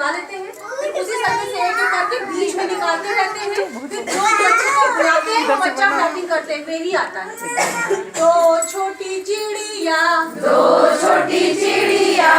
बना लेते हैं, फिर उसी सर्कल से एक एक करके बीच में निकालते रहते हैं, फिर जो बच्चे को बुलाते हैं वो बच्चा टाइपिंग करते हुए ही आता है। दो छोटी चिड़िया, दो छोटी चिड़िया,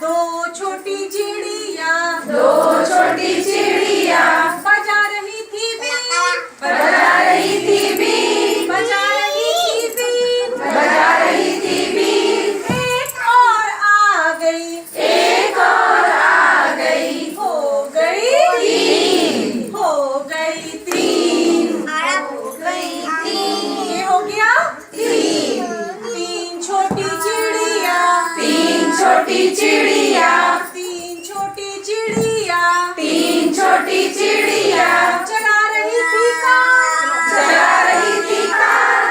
दो छोटी चिड़िया, दो छोटी चिड़िया, बजा रही थी बीन, बजा रही थी बीन, बजा रही थी बीन, बजा रही थी बीन। एक और आ गई, एक और आ गई, हो गई तीन, हो गई तीन, हो गई तीन, ये हो गया तीन, तीन छोटी चिड़िया, तीन छोटी चिड़िया, तीन छोटी चिड़िया, तीन छोटी चिड़िया, चला रही थी कार, चला रही थी कार,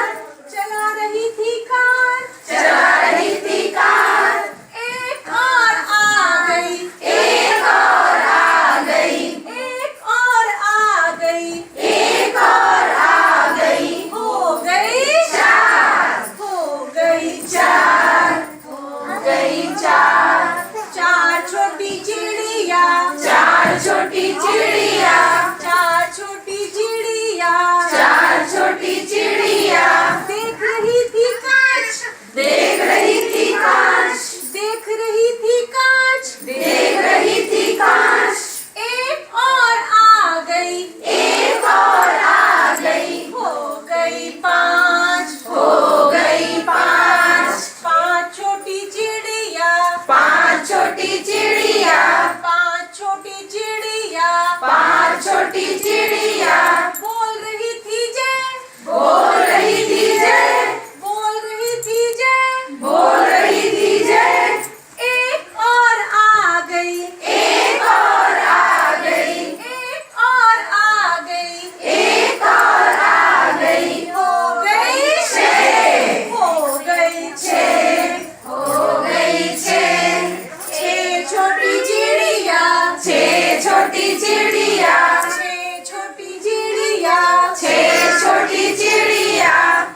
चला रही थी कार, चला रही थी कार। एक और आ गई, एक और आ गई, एक और आ गई, एक और आ गई, हो गई चार, हो गई चार, हो गई चार। चार छोटी चिड़िया, चार छोटी चिड़िया, चार छोटी चिड़िया, चार छोटी चिड़िया, देख रही थी कांच, देख रही थी कांच, देख रही थी कांच, देख रही थी कांच। एक और आ गई, एक और आ गई, हो गई पांच, हो गई पांच। पांच छोटी चिड़िया, पांच छोटी चिड़िया, पांच छोटी चिड़िया, पांच छोटी चिड़िया, बोल रही थी जय, बोल रही थी जय, बोल रही थी जय, बोल रही थी जय। एक और आ गई, एक और आ गई, एक और आ गई, एक और आ गई, हो गई छः, हो गई छः, हो गई छः। छः छोटी चिड़िया, छः छोटी चिड़िया, छः छोटी चिड़िया, छः छोटी चिड़िया,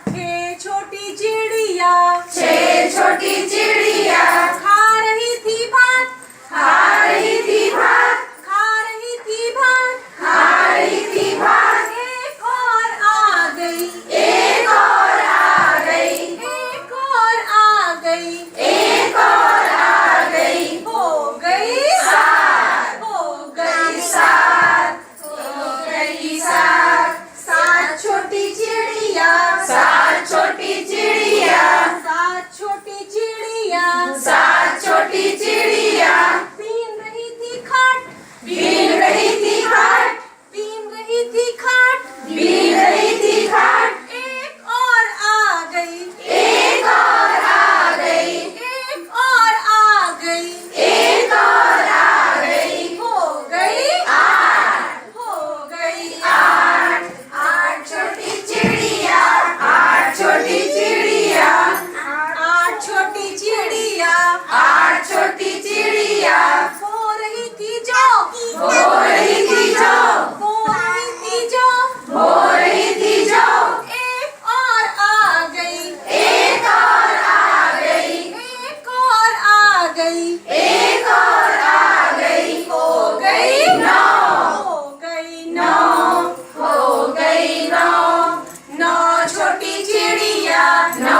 छः छोटी चिड़िया, छः छोटी चिड़िया, खा रही थी भात, खा रही थी भात, खा रही थी भात, खा रही थी भात। एक और आ गई, एक और आ गई, एक और आ गई, एक और आ गई, हो गई सात, हो गई सात, हो गई सात। सात छोटी चिड़िया, सात छोटी चिड़िया, सात छोटी चिड़िया, सात छोटी चिड़िया, बीन रही थी खाट, बीन रही थी खाट, बीन रही थी खाट, बीन रही थी खाट। एक और आ गई, एक और आ गई, एक और आ गई, एक और आ गई, हो गई आठ, हो गई आठ। आठ छोटी चिड़िया, आठ छोटी चिड़िया, आठ छोटी चिड़िया, आठ छोटी चिड़िया, हो रही थी जो, हो रही थी जो, हो रही थी जो, हो रही थी जो। एक और आ गई, एक और आ गई, एक और आ गई, एक और आ गई, हो गई नौ, हो गई नौ, हो गई नौ। नौ छोटी चिड़िया, नौ